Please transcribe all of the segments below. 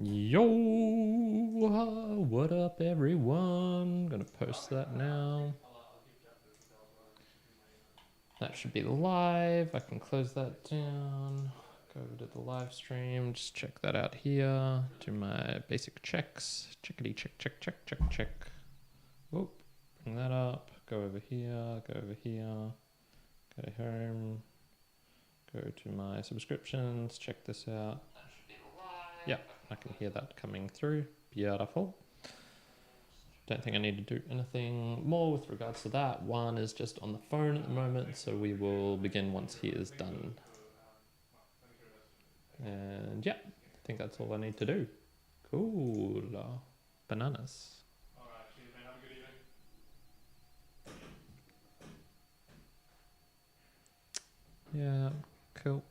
Yo, what up, everyone? Gonna post that now. That should be live. I can close that down. Go over to the live stream. Just check that out here. Do my basic checks. Checkity check, check, check, check, check. Whoop. Bring that up. Go over here. Go over here. Go to home. Go to my subscriptions. Check this out. That should be live. Yep. I can hear that coming through. Beautiful. Don't think I need to do anything more with regards to that. Juan is just on the phone at the moment, so we will begin once he is done. And yeah, I think that's all I need to do. Cool. Bananas. Alright, cheers, man. Have a good evening. Yeah, cool.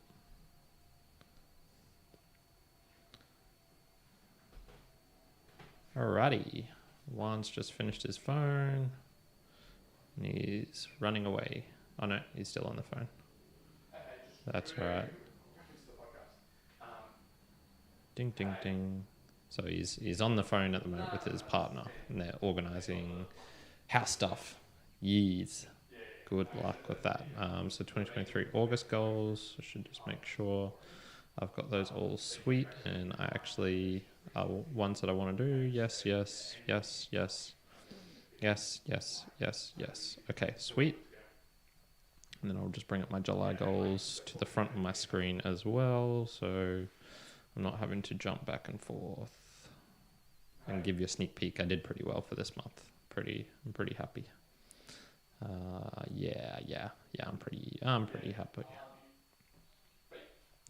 Alrighty. Juan's just finished his phone. And he's running away. Oh no, he's still on the phone. That's alright. Ding, ding, ding. So he's on the phone at the moment with his partner, and they're organising house stuff. Yees. Good luck with that. So 2023 August goals. I should just make sure I've got those all sweet, and I actually ones that I want to do. Yes, yes, yes, yes, yes, yes, yes, yes. Okay, sweet. And then I'll just bring up my July goals to the front of my screen as well, so I'm not having to jump back and forth. And give you a sneak peek. I did pretty well for this month. I'm pretty happy. Yeah. I'm pretty happy.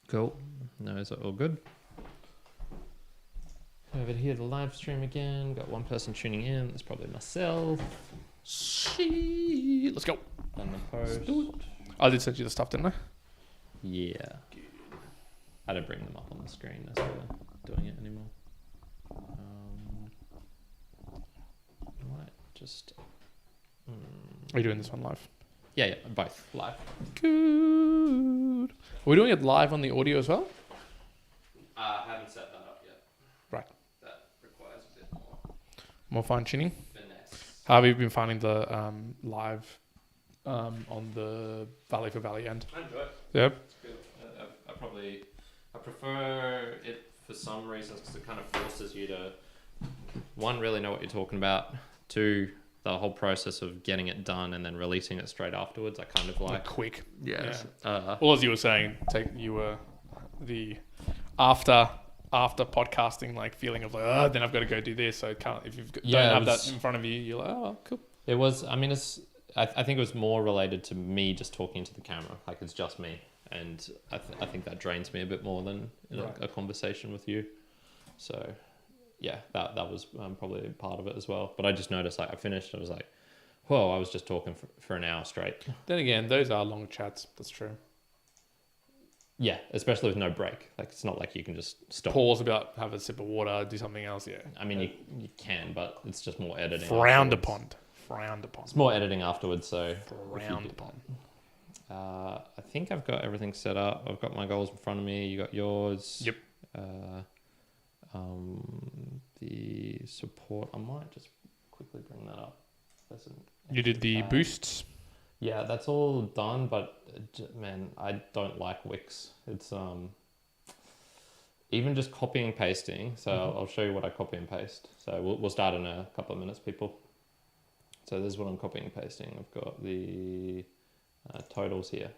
Cool. No, is it all good? Over here, the live stream again. Got one person tuning in. That's probably myself. Let's go. And the post. I did send you the stuff, didn't I? Yeah. I don't bring them up on the screen as we're doing it anymore. Right, just. Are you doing this one live? Yeah, both live. Good. Are we doing it live on the audio as well? I haven't set that up yet. Right. That requires a bit More fine tuning. finesse. How have you been finding the live on the Valley for Valley end? I enjoy it. Yep. It's good. I prefer it for some reasons because it kind of forces you to, one, really know what you're talking about. Two, the whole process of getting it done and then releasing it straight afterwards. I kind of like. Quick. Yeah. Well, as you were saying, you were the after podcasting like feeling of like, then I've got to go do this. So if you don't have that in front of you, you're like, oh, cool. It was. I mean, I think it was more related to me just talking to the camera. Like it's just me. And I think that drains me a bit more than a conversation with you. So, yeah, that was probably part of it as well. But I just noticed, like, I finished, I was like, whoa, I was just talking for an hour straight. Then again, those are long chats. That's true. Yeah, especially with no break. Like, it's not like you can just stop. Pause about, have a sip of water, do something else, yeah. I mean, you can, but it's just more editing. Frowned afterwards. upon. It's more editing afterwards, so. Frowned upon. I think I've got everything set up. I've got my goals in front of me. You got yours. Yep. The support. I might just quickly bring that up. You did the boosts. Yeah, that's all done. But man, I don't like Wix. It's even just copying and pasting. So I'll show you what I copy and paste. So we'll start in a couple of minutes, people. So this is what I'm copying and pasting. I've got the totals here.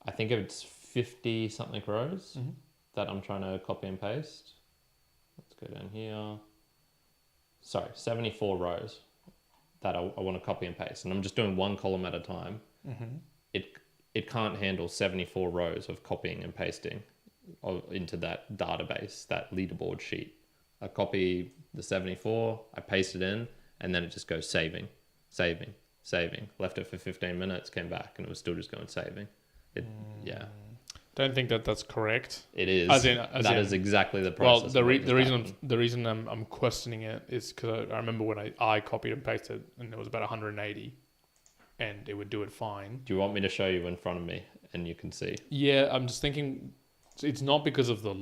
I think it's 50 something rows that I'm trying to copy and paste. Let's go down here. Sorry, 74 rows that I want to copy and paste, and I'm just doing one column at a time. It can't handle 74 rows of copying and pasting into that database, that leaderboard sheet. I copy the 74, I paste it in, and then it just goes saving. Left it for 15 minutes, came back, and it was still just going saving. Yeah. Don't think that's correct. It is. That is exactly the process. Well, the reason I'm questioning it is because I remember when I copied and pasted, and it was about 180, and it would do it fine. Do you want me to show you in front of me, and you can see? Yeah, I'm just thinking, it's not because of the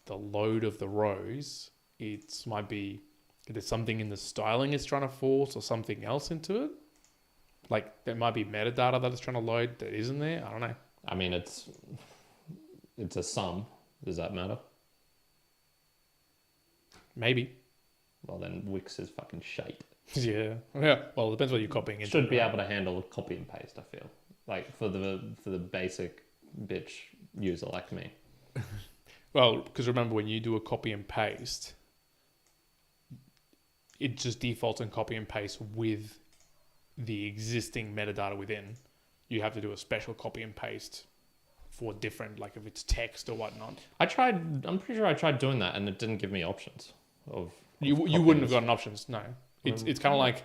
the load of the rows, it might be there's something in the styling it's trying to force or something else into it. Like there might be metadata that it's trying to load that isn't there. I don't know. I mean, it's a sum. Does that matter? Maybe. Well, then Wix is fucking shite. Yeah. Well, it depends what you're copying into. Should be able to handle copy and paste, I feel. Like for the basic bitch user like me. Well, because remember when you do a copy and paste, it just defaults on copy and paste with the existing metadata within. You have to do a special copy and paste for different, like if it's text or whatnot. I'm pretty sure I tried doing that and it didn't give me options of you wouldn't have gotten options. No. It's kind of like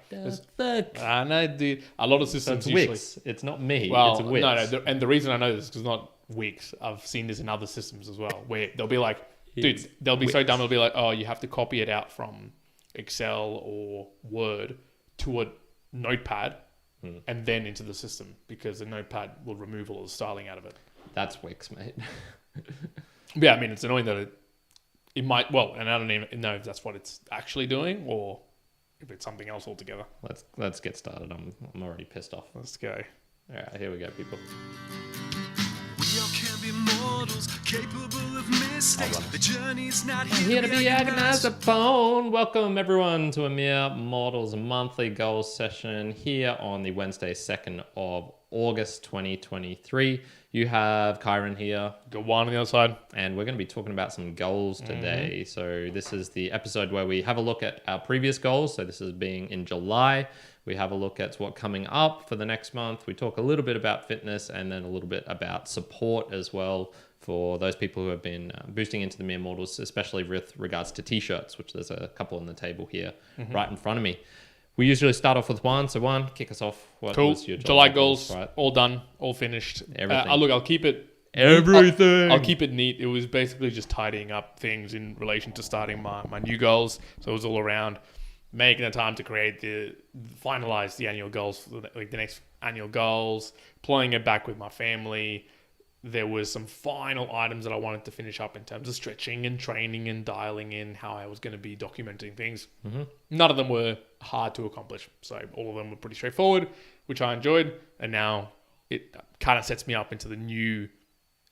I know, dude. A lot of systems it's usually. Wix. It's not me. Well, it's Wix. No. And the reason I know this is because not Wix. I've seen this in other systems as well, where they'll be like, dude, they'll be so dumb. They'll be like, oh, you have to copy it out from Excel or Word to a notepad and then into the system because the notepad will remove all the styling out of it. That's Wix, mate. Yeah, I mean, it's annoying that it might. Well, and I don't even know if that's what it's actually doing or if it's something else altogether. Let's get started. I'm already pissed off. Let's go. All right, here we go, people. We all can be mortals, capable of mistakes. The journey's not I'm here to be agonized upon. Welcome everyone to a Mere Mortals monthly goals session here on the Wednesday 2nd of August 2023. You have Kyron here. Got one on the other side. And we're going to be talking about some goals today. So this is the episode where we have a look at our previous goals. So this is being in July. We have a look at what's coming up for the next month. We talk a little bit about fitness and then a little bit about support as well for those people who have been boosting into the Mere Mortals, especially with regards to t-shirts, which there's a couple on the table here right in front of me. We usually start off with one. So one, kick us off. What was your July goals, right? All done, all finished. Everything. I'll keep it. Everything. I'll keep it neat. It was basically just tidying up things in relation to starting my new goals. So it was all around making the time to finalize the annual goals, like the next annual goals, playing it back with my family. There was some final items that I wanted to finish up in terms of stretching and training and dialing in how I was going to be documenting things. None of them were hard to accomplish. So all of them were pretty straightforward, which I enjoyed. And now it kind of sets me up into the new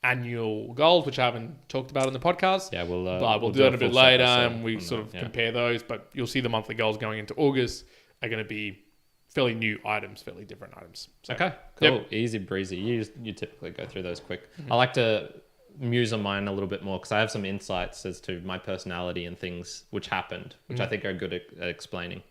annual goals, which I haven't talked about in the podcast. Yeah, we'll do that a bit later and we sort of compare those. But you'll see the monthly goals going into August are going to be fairly new items, fairly different items. So, okay, cool. Yep. Easy breezy. You typically go through those quick. I like to muse on mine a little bit more because I have some insights as to my personality and things which happened, which I think are good at explaining.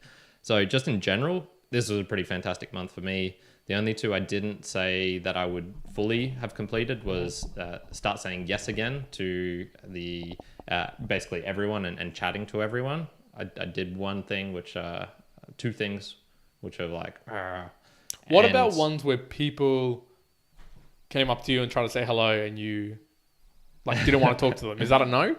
So just in general, this was a pretty fantastic month for me. The only two I didn't say that I would fully have completed was start saying yes again to the basically everyone and chatting to everyone. I did one thing, two things, which are like. What about ones where people came up to you and tried to say hello and you didn't want to talk to them? Is that a no?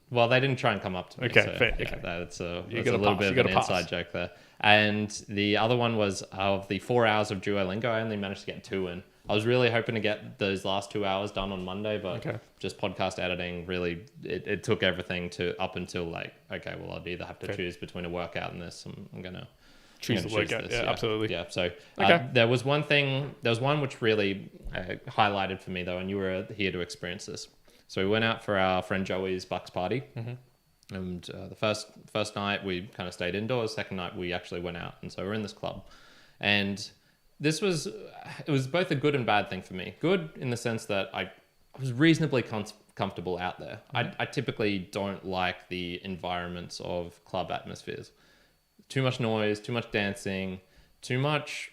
Well, they didn't try and come up to me. Okay, so, fair. Yeah, okay. That's a little bit of an inside joke there. And the other one was of the 4 hours of Duolingo, I only managed to get 2 in. I was really hoping to get those last 2 hours done on Monday, but just podcast editing really, it took everything up until I'd either have to choose between a workout and this. I'm going to choose the workout. Yeah, absolutely. Yeah. So there was one which really highlighted for me though, and you were here to experience this. So we went out for our friend Joey's Bucks party. And the first night we kind of stayed indoors. Second night we actually went out, and so we're in this club. And it was both a good and bad thing for me. Good in the sense that I was reasonably comfortable out there. I typically don't like the environments of club atmospheres. Too much noise, too much dancing, too much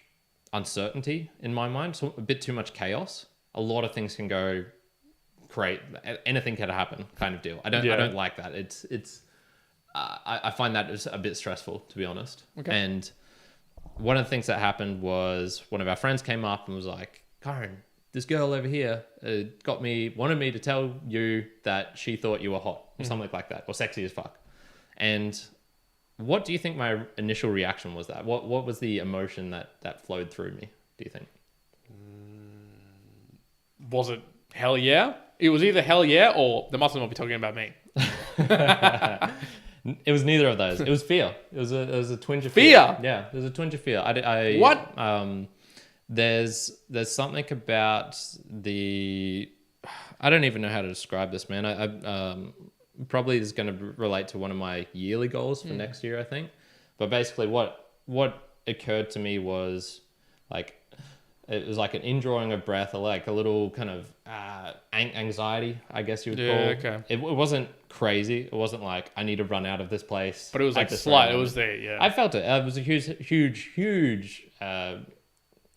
uncertainty in my mind. So a bit too much chaos. A lot of things can go. Great, anything can happen, kind of deal. I don't like that. I find that is a bit stressful, to be honest. Okay. And one of the things that happened was one of our friends came up and was like, "Karen, this girl over here wanted me to tell you that she thought you were hot or something like that, or sexy as fuck." And what do you think my initial reaction was? That what was the emotion that flowed through me? Do you think? Was it hell yeah? It was either hell yeah or they must not be talking about me. It was neither of those. It was fear. It was a twinge of Fear? Yeah, there was a twinge of fear. What? There's something about the. I don't even know how to describe this, man. I probably is going to relate to one of my yearly goals for next year, I think. But basically, what occurred to me was like. It was like an indrawing of breath, or like a little kind of anxiety, I guess you would call. Okay. It wasn't crazy. It wasn't like I need to run out of this place. But it was at like this slight. very It was moment. there, yeah. I felt it. It was a huge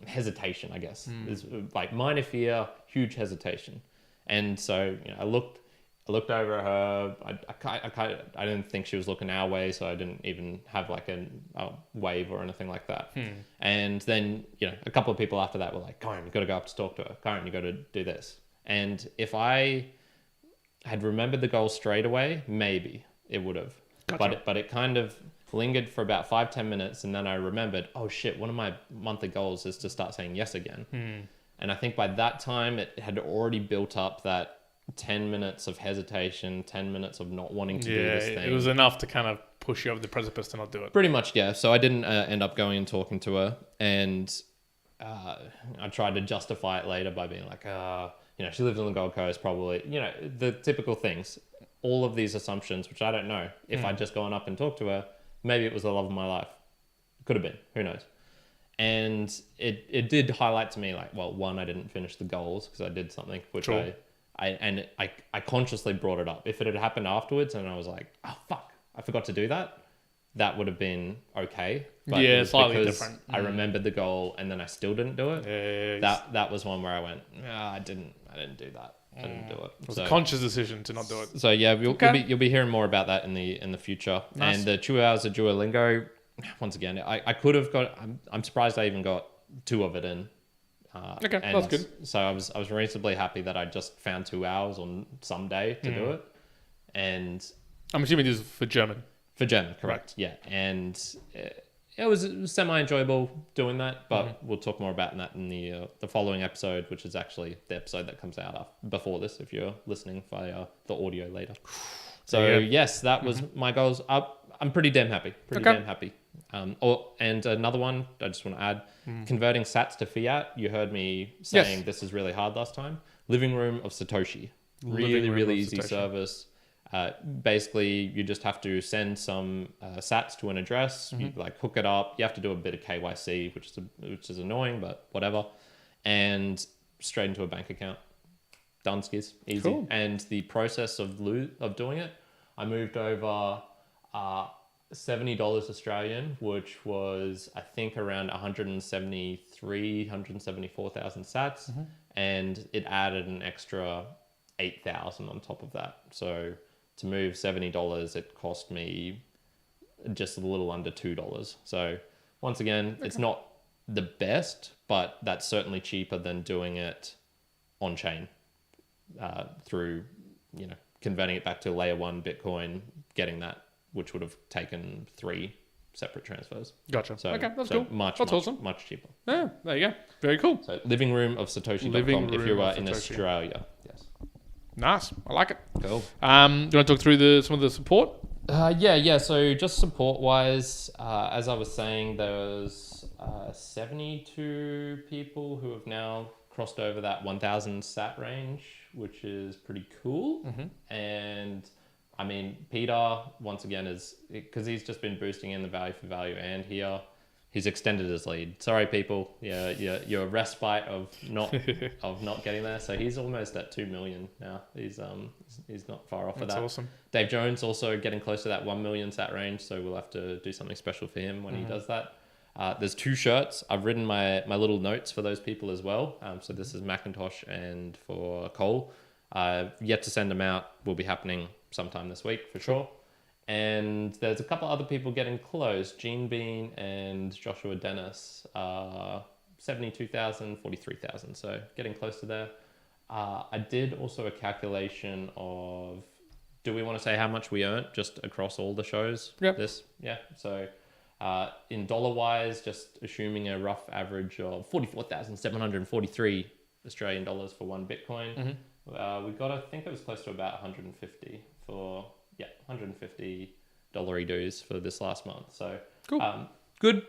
hesitation, I guess. It's like minor fear, huge hesitation. And so, I looked over at her. I didn't think she was looking our way, so I didn't even have like a wave or anything like that. And then, a couple of people after that were like, Karen, you got to go up to talk to her. Karen, you got to do this. And if I had remembered the goal straight away, maybe it would have. Gotcha. But it kind of lingered for about 5-10 minutes, and then I remembered, oh shit, one of my monthly goals is to start saying yes again. And I think by that time it had already built up that 10 minutes of hesitation, 10 minutes of not wanting to do this thing. It was enough to kind of push you over the precipice to not do it. Pretty much, yeah. So I didn't end up going and talking to her, and I tried to justify it later by being like, she lives on the Gold Coast, probably, the typical things. All of these assumptions, which I don't know. If I'd just gone up and talked to her, maybe it was the love of my life. Could have been. Who knows? And it did highlight to me, like, well, one, I didn't finish the goals because I did something which Sure. I consciously brought it up. If it had happened afterwards and I was like, oh, fuck, I forgot to do that, that would have been okay. But Yeah, it was slightly because different. I remembered the goal and then I still didn't do it. Yeah, That was one where I went, I didn't do that. I didn't do it. It was a conscious decision to not do it. So yeah, Okay. you'll be hearing more about that in the future. Nice. And the 2 hours of Duolingo, once again, I could have got. I'm surprised I even got 2 of it in. Okay, and that's good. So I was reasonably happy that I just found 2 hours on some day to do it. And I'm assuming this is for German. for German, correct? Yeah, and it was semi-enjoyable doing that, but we'll talk more about that in the following episode, which is actually the episode that comes out before this, if you're listening via the audio later. So yes, that was my goals. I'm pretty damn happy. Damn happy. And another one I just want to add, converting sats to fiat. You heard me saying this is really hard last time. Living Room of Satoshi. Really easy service. Basically, you just have to send some sats to an address. You hook it up. You have to do a bit of KYC, which is annoying, but whatever. And straight into a bank account. Done, skis, easy. Cool. And the process of doing it, I moved over $70 Australian, which was I think around 174,000 sats, and it added an extra 8,000 on top of that. So to move $70, it cost me just a little under $2. So once again, it's not the best, but that's certainly cheaper than doing it on chain through, converting it back to layer 1 Bitcoin, getting that, which would have taken 3 separate transfers. Gotcha. So, okay, that's so cool. Much awesome. Much cheaper. Yeah, there you go. Very cool. So living room of Satoshi.com if you are in Australia. Yes. Nice. I like it. Cool. Do you want to talk through some of the support? Yeah. So just support-wise, as I was saying, there was 72 people who have now crossed over that 1,000 sat range, which is pretty cool. And I mean, Peter, once again, is because he's just been boosting in the value for value, and he's extended his lead. Sorry, people. Yeah, you're a respite of not getting there. So he's almost at 2 million now. He's not far off of that. That's awesome. Dave Jones also getting close to that 1 million sat range. So we'll have to do something special for him when he does that. There's 2 shirts. I've written my little notes for those people as well. So this is Macintosh and for Cole. Yet to send them out. Will be happening sometime this week for sure. And there's a couple other people getting close. Gene Bean and Joshua Dennis. 72,000, 43,000. So getting close to there. I did also a calculation of, do we want to say how much we earned just across all the shows? Yep. Yeah. So in dollar wise, just assuming a rough average of 44,743 Australian dollars for 1 Bitcoin. We got, I think it was close to about 150 for, $150 dues for this last month. So Cool. good.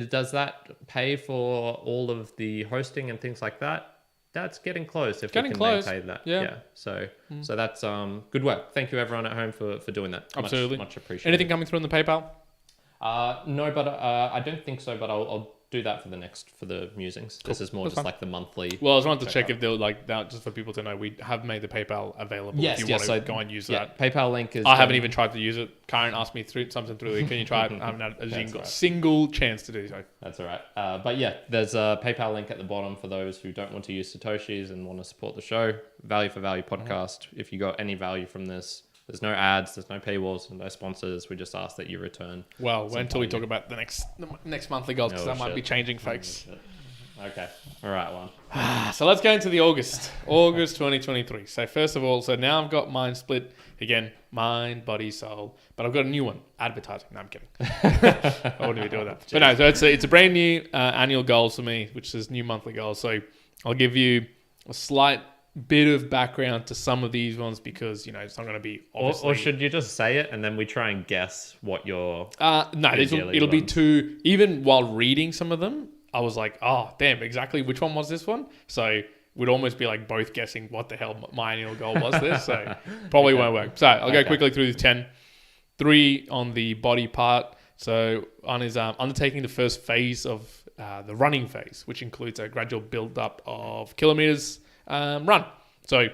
Does that pay for all of the hosting and things like that? That's getting close if Getting we can close. maintain that. Yeah. So that's good work. Thank you everyone at home for doing that. Absolutely. Much appreciated. Anything coming through on the PayPal? No, but I don't think so. But I'll do that for the musings. Cool. This is more That's just fine. like the monthly. Well, I just wanted to check if they're like that, just for people to know. We have made the PayPal available. Yes, if you want to so go and use yeah, that. PayPal link is. I haven't even tried to use it. Karen asked me something through it. Can you try it? I haven't had a single chance to do so. That's all right. But yeah, there's a PayPal link at the bottom for those who don't want to use Satoshis and want to support the show. Value for Value podcast. If you got any value from this, there's no ads, there's no paywalls, and no sponsors. We just ask that you return. Well, wait until we talk about the next monthly goals, because that might be changing, folks. Okay. All right, one. So let's go into the August 2023. So first of all, now I've got mine split again, mind, body, soul, but I've got a new one, advertising. No, I'm kidding. I wouldn't be doing that. But no, so it's a brand new annual goal for me, which is new monthly goals. So I'll give you a slight bit of background to some of these ones because it's not going to be obviously. Or should you just say it and then we try and guess what your no, it'll be too. Even while reading some of them, I was like, oh damn, exactly which one was this one? So we'd almost be like both guessing what the hell my annual goal was this. So probably won't work. So I'll go quickly through these 10. 3 on the body part. So one is undertaking the first phase of the running phase, which includes a gradual build up of kilometers run. So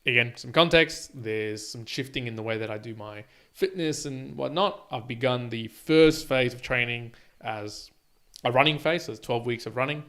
again, some context, there's some shifting in the way that I do my fitness and whatnot. I've begun the first phase of training as a running phase, so it's 12 weeks of running.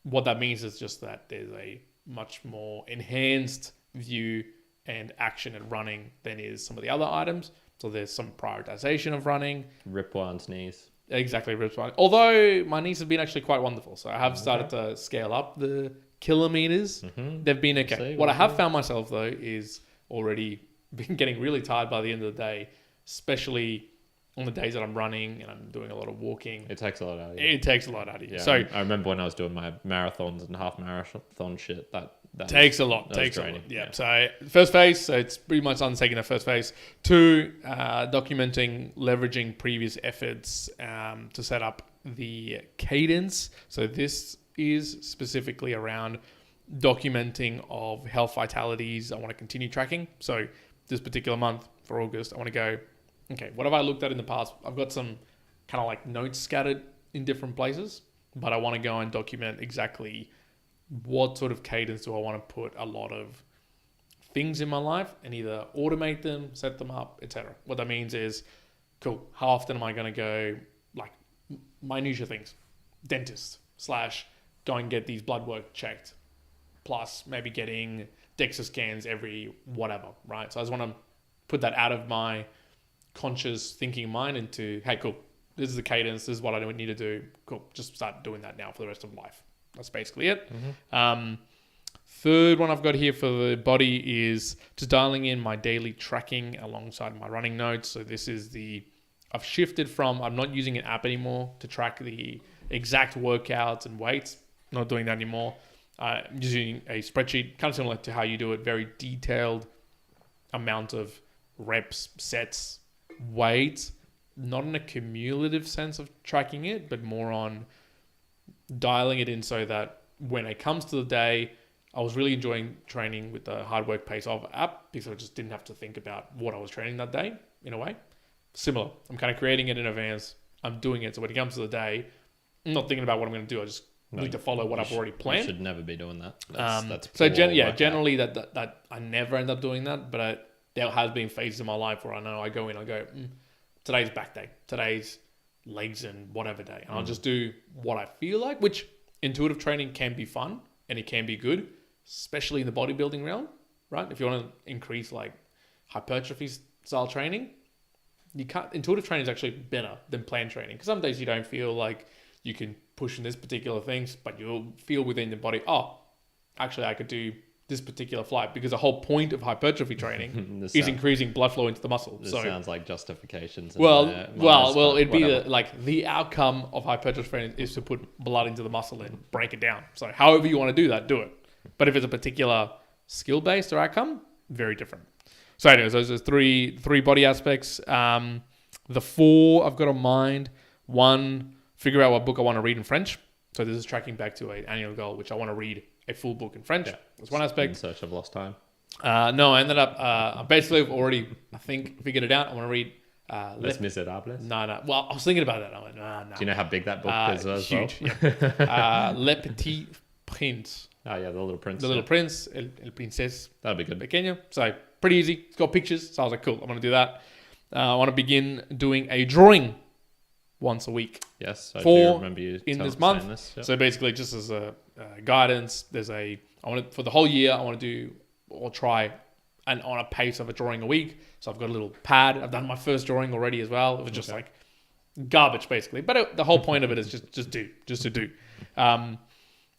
What that means is just that there's a much more enhanced view and action in running than is some of the other items. So there's some prioritization of running. Rip one's knees. Exactly, rip one. Although my knees have been actually quite wonderful. So I have started to scale up the kilometers. Mm-hmm. They've been okay. What I have found myself though is already been getting really tired by the end of the day, especially on the days that I'm running and I'm doing a lot of walking. It takes a lot out of you. It takes a lot out of you. Yeah, So I remember when I was doing my marathons and half marathon shit. That takes a lot. Takes a lot. Yeah. So first phase, so it's pretty much undertaking the first phase. 2, documenting, leveraging previous efforts to set up the cadence. So this is specifically around documenting of health vitalities I want to continue tracking. So this particular month for August, I want to go, okay, what have I looked at in the past? I've got some kind of like notes scattered in different places, but I want to go and document exactly what sort of cadence do I want to put a lot of things in my life and either automate them, set them up, etc. What that means is, cool, how often am I going to go, like, minutia things, dentist / go and get these blood work checked, plus maybe getting DEXA scans every whatever, right? So I just want to put that out of my conscious thinking mind into, hey, cool, this is the cadence, this is what I need to do, cool, just start doing that now for the rest of life. That's basically it. Mm-hmm. Third one I've got here for the body is just dialing in my daily tracking alongside my running notes. So this is I've shifted from, I'm not using an app anymore to track the exact workouts and weights. Not doing that anymore. I'm using a spreadsheet, kind of similar to how you do it, very detailed amount of reps, sets, weight, not in a cumulative sense of tracking it, but more on dialing it in so that when it comes to the day, I was really enjoying training with the Hard Work Pace Off app because I just didn't have to think about what I was training that day in a way. Similar. I'm kind of creating it in advance. I'm doing it. So when it comes to the day, I'm not thinking about what I'm going to do. I just need to follow what I've already planned. You should never be doing that. That's so generally that I never end up doing that, but there has been phases in my life where I know I go in, I go, today's back day. Today's legs and whatever day. And I'll just do what I feel like, which intuitive training can be fun and it can be good, especially in the bodybuilding realm, right? If you want to increase like hypertrophy style training, intuitive training is actually better than planned training because some days you don't feel like you can push in this particular things, but you'll feel within the body, oh, actually I could do this particular flight because the whole point of hypertrophy training is increasing blood flow into the muscle. This sounds like justifications. It'd be the outcome of hypertrophy training is to put blood into the muscle and break it down. So however you want to do that, do it. But if it's a particular skill based or outcome, very different. So anyways, those are three body aspects. The 4 I've got on mind. 1, figure out what book I want to read in French. So this is tracking back to an annual goal, which I want to read a full book in French. Yeah. That's one aspect. In search of lost time. No, I ended up basically I've already, I think, figured it out. I want to read Les Miserables. No. Well, I was thinking about that. I went, no. Do you know how big that book is as huge, well? Yeah. Le Petit Prince. Oh yeah, The Little Prince. The Little Prince, El Princess That'd be good. Pequeño. So pretty easy. It's got pictures. So I was like, cool, I'm going to do that. I want to begin doing a drawing once a week. Yes. I do 4 remember you in this saying month. This. Yep. So basically, just as a guidance, for the whole year, I want to do or try and on a pace of a drawing a week. So I've got a little pad. I've done my first drawing already as well. It was just like garbage basically. But the whole point of it is just to do.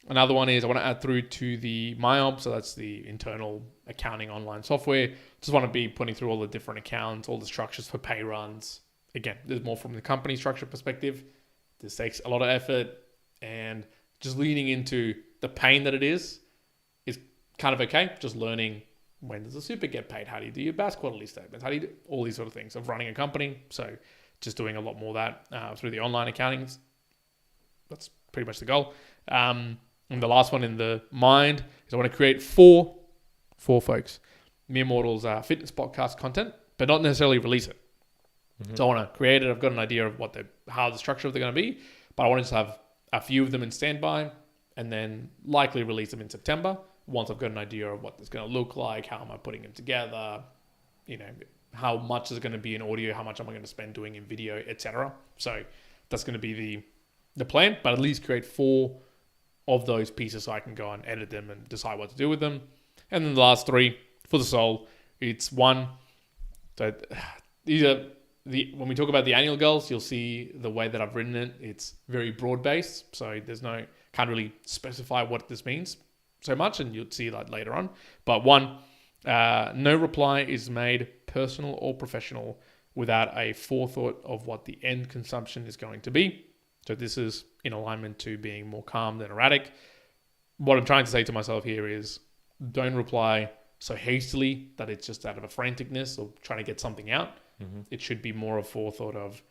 Another one is I want to add through to the MyOb. So that's the internal accounting online software. Just want to be putting through all the different accounts, all the structures for pay runs. Again, there's more from the company structure perspective. This takes a lot of effort, and just leaning into the pain that it is kind of okay. Just learning, when does the super get paid? How do you do your BAS quarterly statements? How do you do all these sort of things of running a company? So just doing a lot more of that through the online accounting. That's pretty much the goal. And the last one in the mind is I want to create four folks, Mere Mortals fitness podcast content, but not necessarily release it. Mm-hmm. So I want to create it. I've got an idea of how the structure of they're going to be, but I want to just have a few of them in standby and then likely release them in September once I've got an idea of what it's going to look like, how am I putting them together, how much is going to be in audio, how much am I going to spend doing in video, etc. So that's going to be the plan, but at least create 4 of those pieces so I can go and edit them and decide what to do with them. And then the last 3 for the soul, it's 1. So these are when we talk about the annual goals, you'll see the way that I've written it. It's very broad based, so can't really specify what this means so much, and you'll see that later on. But 1, no reply is made, personal or professional, without a forethought of what the end consumption is going to be. So this is in alignment to being more calm than erratic. What I'm trying to say to myself here is don't reply so hastily that it's just out of a franticness or trying to get something out. Mm-hmm. It should be more of forethought of,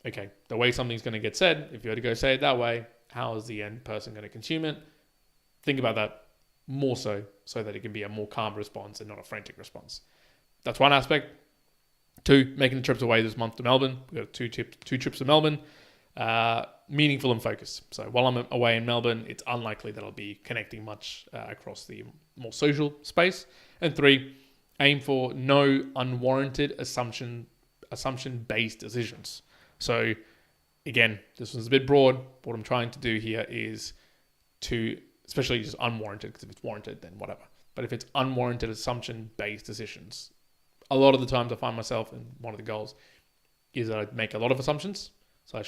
okay, the way something's going to get said, if you were to go say it that way, how is the end person going to consume it? Think about that more so that it can be a more calm response and not a frantic response. That's one aspect. 2, making the trips away this month to Melbourne. We've got 2 trips to Melbourne. Meaningful and focused. So while I'm away in Melbourne, it's unlikely that I'll be connecting much across the more social space. And 3, aim for no unwarranted assumption-based decisions. So again, this one's a bit broad. What I'm trying to do here is to, especially just unwarranted, because if it's warranted, then whatever. But if it's unwarranted assumption-based decisions, a lot of the times I find myself, and one of the goals is that I make a lot of assumptions. So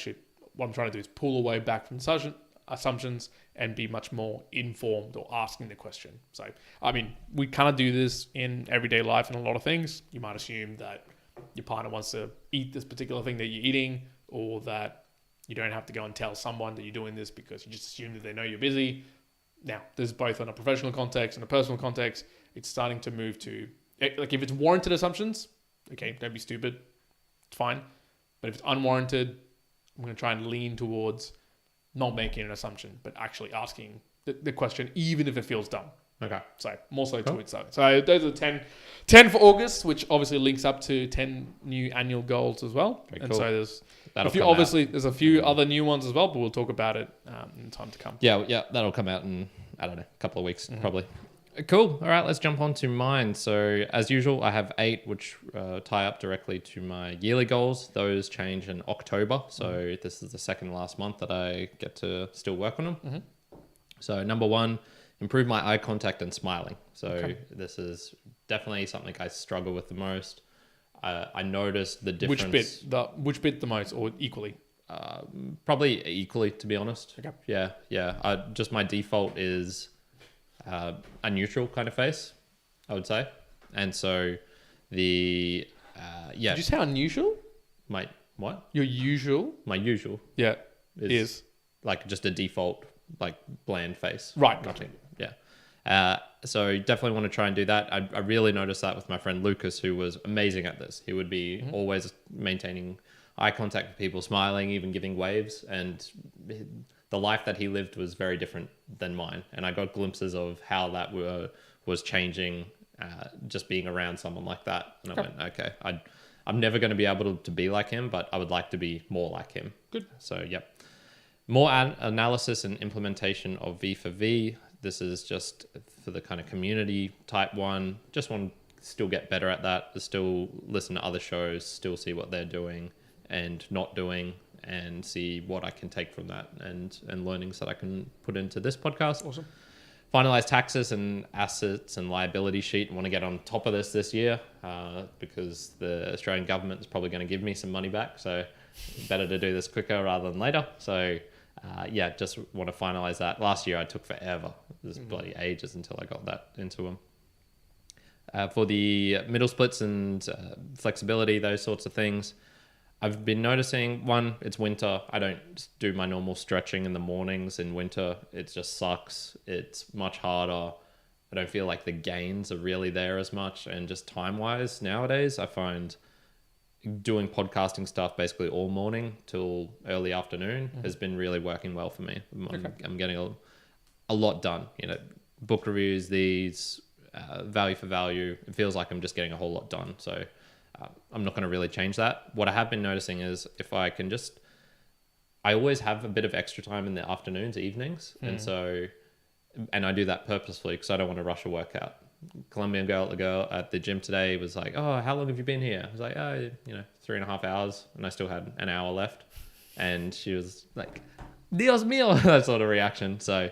what I'm trying to do is pull away back from assumptions and be much more informed or asking the question. So, I mean, we kind of do this in everyday life and a lot of things. You might assume that your partner wants to eat this particular thing that you're eating, or that you don't have to go and tell someone that you're doing this because you just assume that they know you're busy. Now, there's both on a professional context and a personal context. It's starting to move to, like, if it's warranted assumptions, okay, don't be stupid. It's fine. But if it's unwarranted, I'm going to try and lean towards not making an assumption, but actually asking the question, even if it feels dumb. Okay. So more so towards that. So those are 10 for August, which obviously links up to 10 new annual goals as well. Very and cool. so there's there's a few other new ones as well, but we'll talk about it in time to come. Yeah, that'll come out in, I don't know, a couple of weeks probably. Cool. All right, let's jump on to mine. So as usual, I have 8, which tie up directly to my yearly goals. Those change in October. So this is the second last month that I get to still work on them. Mm-hmm. So number 1, improve my eye contact and smiling. So this is definitely something I struggle with the most. I noticed the difference. Which bit the most, or equally? Probably equally, to be honest. Okay. Yeah. Just my default is a neutral kind of face, I would say. And so Did you say unusual? My usual Yeah. Is like just a default, like bland face. Right. Nothing. Yeah. So definitely want to try and do that. I really noticed that with my friend Lucas, who was amazing at this. He would be always maintaining eye contact with people, smiling, even giving waves. And the life that he lived was very different than mine. And I got glimpses of how that was changing just being around someone like that. And I went, okay, I'm never going to be able to be like him, but I would like to be more like him. Good. So, yep. More analysis and implementation of V for V. This is just for the kind of community type one. Just want to still get better at that. Still listen to other shows, still see what they're doing and not doing, and see what I can take from that and learnings that I can put into this podcast. Awesome. Finalize taxes and assets and liability sheet. I want to get on top of this year because the Australian government is probably going to give me some money back. So better to do this quicker rather than later. So just want to finalize that. Last year I took forever. It was bloody ages until I got that into them. For the middle splits and flexibility, those sorts of things, I've been noticing, one, it's winter. I don't do my normal stretching in the mornings in winter. It just sucks. It's much harder. I don't feel like the gains are really there as much. And just time-wise nowadays, I find doing podcasting stuff basically all morning till early afternoon has been really working well for me. I'm getting a lot done. Book reviews, these, value for value. It feels like I'm just getting a whole lot done. So I'm not going to really change that. What I have been noticing is if I can I always have a bit of extra time in the afternoons, evenings. And I do that purposefully because I don't want to rush a workout. Colombian girl at the gym today was like, oh, how long have you been here? I was like, 3.5 hours. And I still had an hour left. And she was like, Dios mío, that sort of reaction. So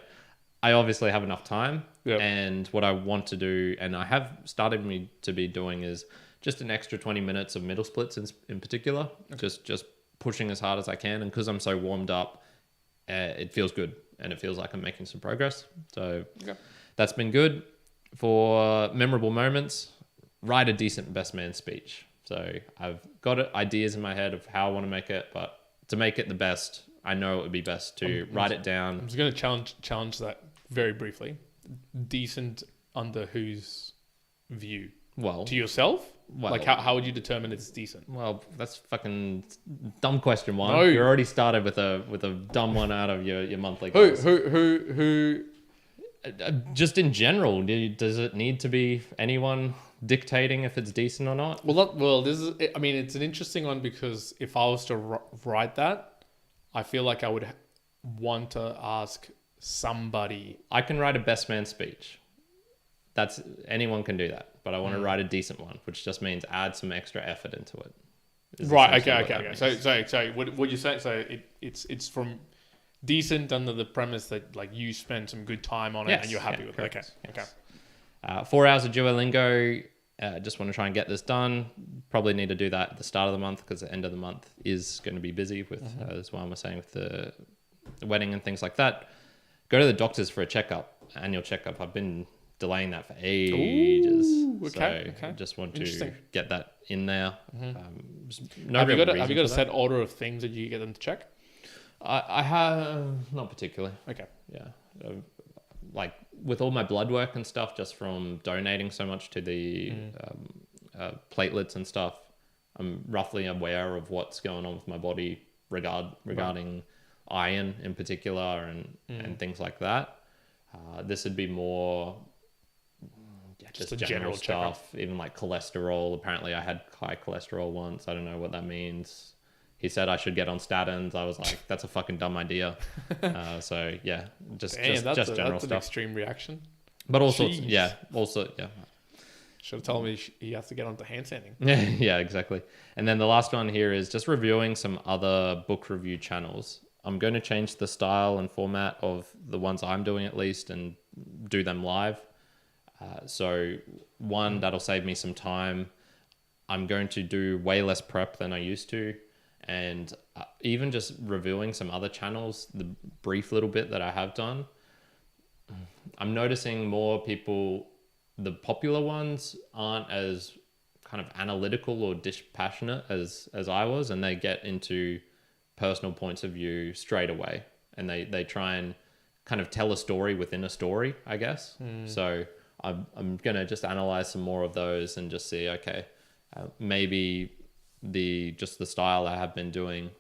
I obviously have enough time. Yep. And what I want to do, and I have started to be doing, is just an extra 20 minutes of middle splits in particular. Okay. Just pushing as hard as I can. And because I'm so warmed up, it feels good. And it feels like I'm making some progress. So that's been good. For memorable moments, write a decent best man speech. So I've got ideas in my head of how I want to make it, but to make it the best, I know it would be best to write it down. I'm just going to challenge that very briefly. Decent under whose view? Well, to yourself? Well, like how would you determine it's decent? Well, that's fucking dumb question one. No. You already started with a dumb one out of your monthly goals. Who? Just in general, does it need to be anyone dictating if it's decent or not? Well, this is. I mean, it's an interesting one because if I was to write that, I feel like I would want to ask somebody. I can write a best man speech. Anyone can do that, but I want to write a decent one, which just means add some extra effort into it. Right. Okay. So what you say? So it's from decent under the premise that like you spend some good time on it and you're happy with it. Okay. Yes. 4 hours of Duolingo. Just want to try and get this done. Probably need to do that at the start of the month because the end of the month is going to be busy with, as well I was saying, with the wedding and things like that. Go to the doctors for a checkup, annual checkup. I've been delaying that for ages. Ooh, okay. I just want to get that in there. Have you got a set order of things that you get them to check? I have not particularly. Okay. Yeah. Like with all my blood work and stuff, just from donating so much to the platelets and stuff, I'm roughly aware of what's going on with my body regarding iron in particular and things like that. This would be more just general stuff, even like cholesterol. Apparently I had high cholesterol once. I don't know what that means. He said I should get on statins. I was like, that's a fucking dumb idea. So yeah, just general that's stuff. An extreme reaction. But also, Jeez. yeah. Should have told me he has to get onto handstanding. Yeah, exactly. And then the last one here is just reviewing some other book review channels. I'm going to change the style and format of the ones I'm doing at least and do them live. So one, that'll save me some time. I'm going to do way less prep than I used to. And even just reviewing some other channels, the brief little bit that I have done, I'm noticing more people, the popular ones aren't as kind of analytical or dispassionate as I was, and they get into personal points of view straight away. And they try and kind of tell a story within a story, I guess. So I'm going to just analyze some more of those and just see, okay, maybe the style I have been doing.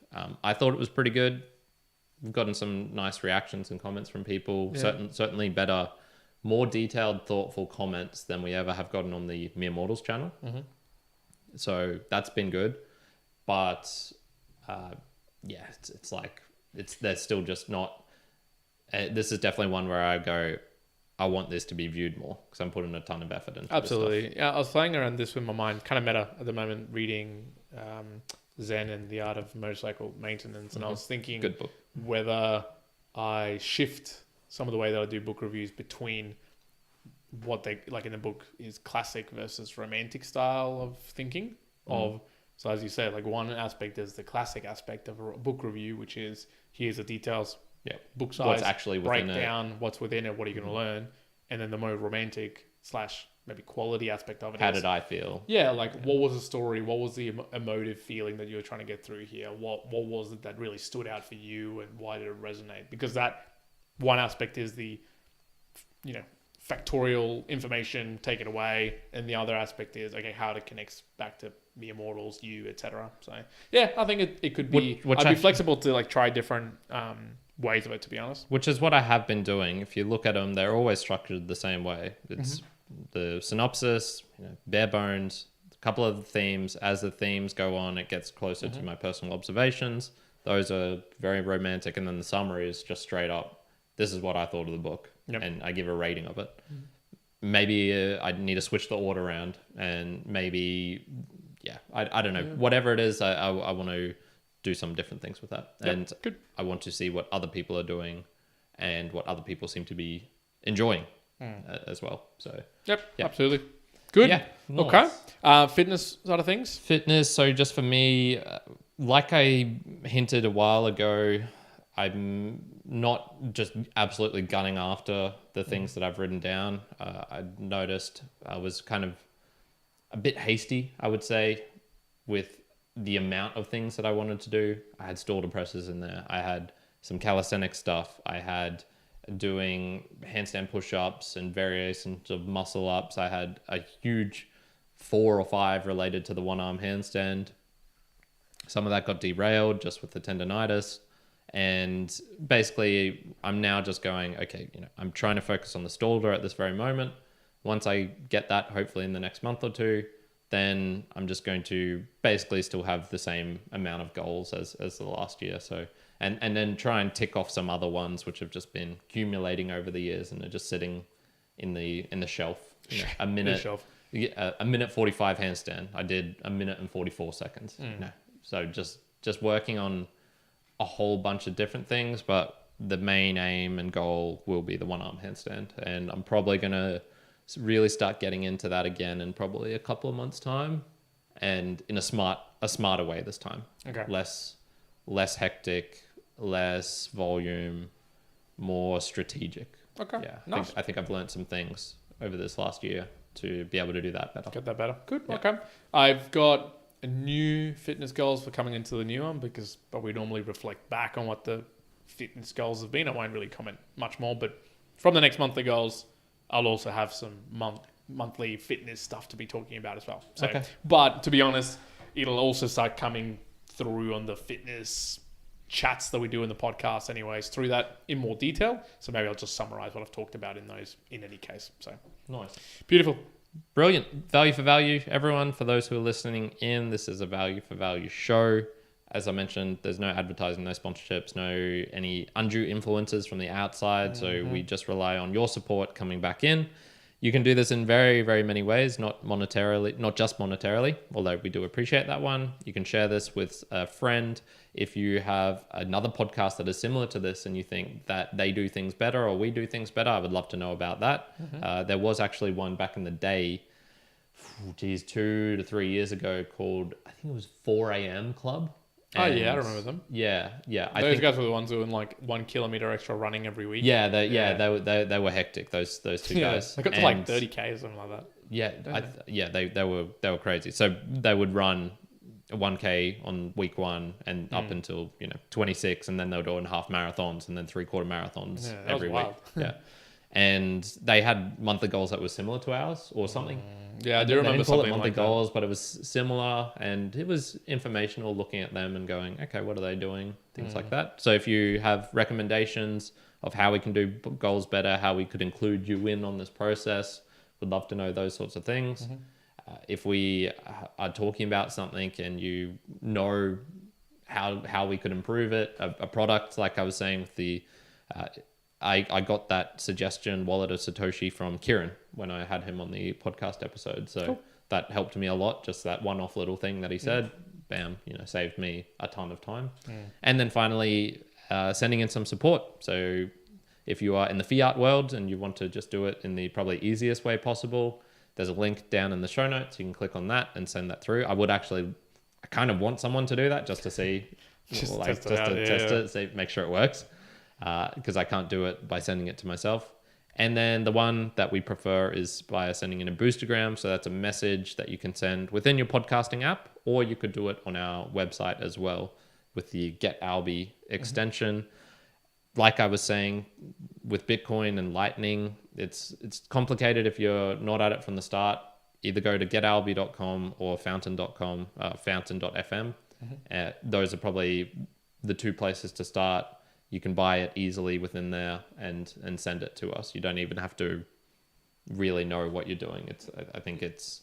I thought it was pretty good. We've gotten some nice reactions and comments from people. Yeah. Certainly better, more detailed, thoughtful comments than we ever have gotten on the Mere Mortals channel. So that's been good. But it's like they're still just not. This is definitely one where I go, I want this to be viewed more because I'm putting a ton of effort into Absolutely. this stuff. Yeah, I was playing around this with my mind, kind of meta at the moment, reading Zen and the Art of Motorcycle Maintenance, and I was thinking Good book. whether I shift some of the way that I do book reviews between what they like in the book is classic versus romantic style of thinking. So as you said, like one aspect is the classic aspect of a book review, which is here's the details, book size, What's actually within breakdown, what's within it, what are you going to learn, and then the more romantic / maybe quality aspect of it. How did I feel? Yeah, like what was the story? What was the emotive feeling that you were trying to get through here? What was it that really stood out for you, and why did it resonate? Because that one aspect is the, factorial information taken away, and the other aspect is okay, how it connects back to the immortals, you, etc. So yeah, I think it could be. I'd be flexible to like try different ways of it, to be honest. Which is what I have been doing. If you look at them, they're always structured the same way. It's the synopsis, bare bones, a couple of the themes. As the themes go on, it gets closer to my personal observations. Those are very romantic, and then the summary is just straight up, this is what I thought of the book, and I give a rating of it. Maybe I need to switch the order around, and maybe, I don't know. Whatever it is, I want to do some different things with that. And good. I want to see what other people are doing and what other people seem to be enjoying as well. So Absolutely. Good. Yeah, nice. Okay. Fitness side of things? Fitness. So just for me, like I hinted a while ago, I'm not just absolutely gunning after the things that I've written down. I noticed I was kind of a bit hasty, I would say, with the amount of things that I wanted to do. I had stall presses in there. I had some calisthenic stuff. I had doing handstand push-ups and variations of muscle ups. I had a huge 4 or 5 related to the one-arm handstand. Some of that got derailed just with the tendonitis. And basically, I'm now just going, okay, I'm trying to focus on the stalder at this very moment. Once I get that, hopefully in the next month or two, then I'm just going to basically still have the same amount of goals as the last year. So, and then try and tick off some other ones which have just been accumulating over the years and are just sitting in the shelf. A minute, a minute 45 handstand. I did a minute and 44 seconds. So just working on a whole bunch of different things, but the main aim and goal will be the one-arm handstand, and I'm probably gonna really start getting into that again in probably a couple of months' time, and in a smarter way this time. Okay. Less hectic, less volume, more strategic. Okay. Yeah. Nice. I think I've learned some things over this last year to be able to do that better. Get that better. Good. Yeah. Okay. I've got new fitness goals for coming into the new one but we normally reflect back on what the fitness goals have been. I won't really comment much more, but from the next monthly goals, I'll also have some monthly fitness stuff to be talking about as well. So, okay. But to be honest, it'll also start coming through on the fitness chats that we do in the podcast anyways, through that in more detail. So maybe I'll just summarize what I've talked about in those in any case. So Nice. Beautiful. Brilliant. Value for value, everyone. For those who are listening in, this is a value for value show. As I mentioned, there's no advertising, no sponsorships, no any undue influences from the outside. So we just rely on your support coming back in. You can do this in very, very many ways, not just monetarily, although we do appreciate that one. You can share this with a friend. If you have another podcast that is similar to this and you think that they do things better or we do things better, I would love to know about that. There was actually one back in the day, 2 to 3 years ago, called, I think it was 4 a.m. Club. I remember them. Yeah. Those guys were the ones doing like 1 kilometer extra running every week. Yeah, they were hectic. Those two guys. They got to like 30K or something like that. Yeah, they were crazy. So they would run a 1K on week 1 and up until 26, and then they're doing half marathons and then 3/4 marathons every week. Yeah, and they had monthly goals that were similar to ours or something. Yeah, I do They remember didn't call it something monthly like that. goals, but it was similar, and it was informational, looking at them and going, okay, what are they doing? Things like that. So if you have recommendations of how we can do goals better, how we could include you in on this process, would love to know those sorts of things. If we are talking about something and you know how we could improve it, a product, like I was saying with the I got that suggestion, Wallet of Satoshi, from Kieran when I had him on the podcast episode. So that helped me a lot. Just that one-off little thing that he said, bam, saved me a ton of time. And then finally, sending in some support. So if you are in the fiat world and you want to just do it in the probably easiest way possible, there's a link down in the show notes. You can click on that and send that through. I kind of want someone to do that just to see, test it, see, make sure it works. Because I can't do it by sending it to myself. And then the one that we prefer is by sending in a boostergram. So that's a message that you can send within your podcasting app, or you could do it on our website as well with the Get Alby extension. Like I was saying, with Bitcoin and Lightning, it's complicated if you're not at it from the start. Either go to getalby.com or fountain.com, fountain.fm. Those are probably the two places to start. You can buy it easily within there and send it to us. You don't even have to really know what you're doing. I think it's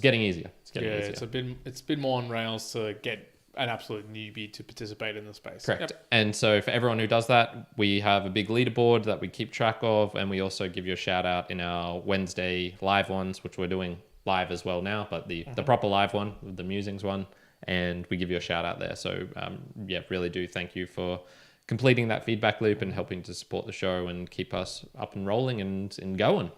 getting easier. It's getting easier. It's been more on rails to get an absolute newbie to participate in the space. Correct. Yep. And so for everyone who does that, we have a big leaderboard that we keep track of, and we also give you a shout out in our Wednesday live ones, which we're doing live as well now, but the proper live one, the musings one, and we give you a shout out there. So really do thank you for completing that feedback loop and helping to support the show and keep us up and rolling and going.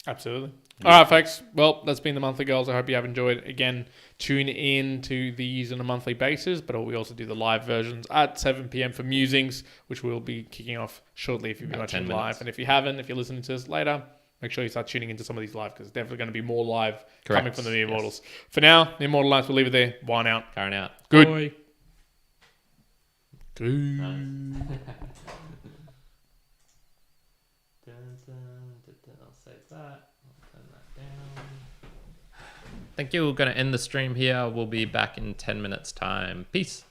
Absolutely. All right, folks. Well, that's been the monthly goals. I hope you have enjoyed. Again, tune in to these on a monthly basis, but we also do the live versions at 7 p.m. for musings, which we'll be kicking off shortly if you've been watching live. And if you haven't, if you're listening to this later, make sure you start tuning into some of these live, because there's definitely going to be more live coming from the Mere Immortals. For now, the Immortal Lights, we'll leave it there. Wine out. Karen out. Good. Boy. Good. Nice. I'll save that. I'll turn that down. Thank you. We're going to end the stream here. We'll be back in 10 minutes time. Peace.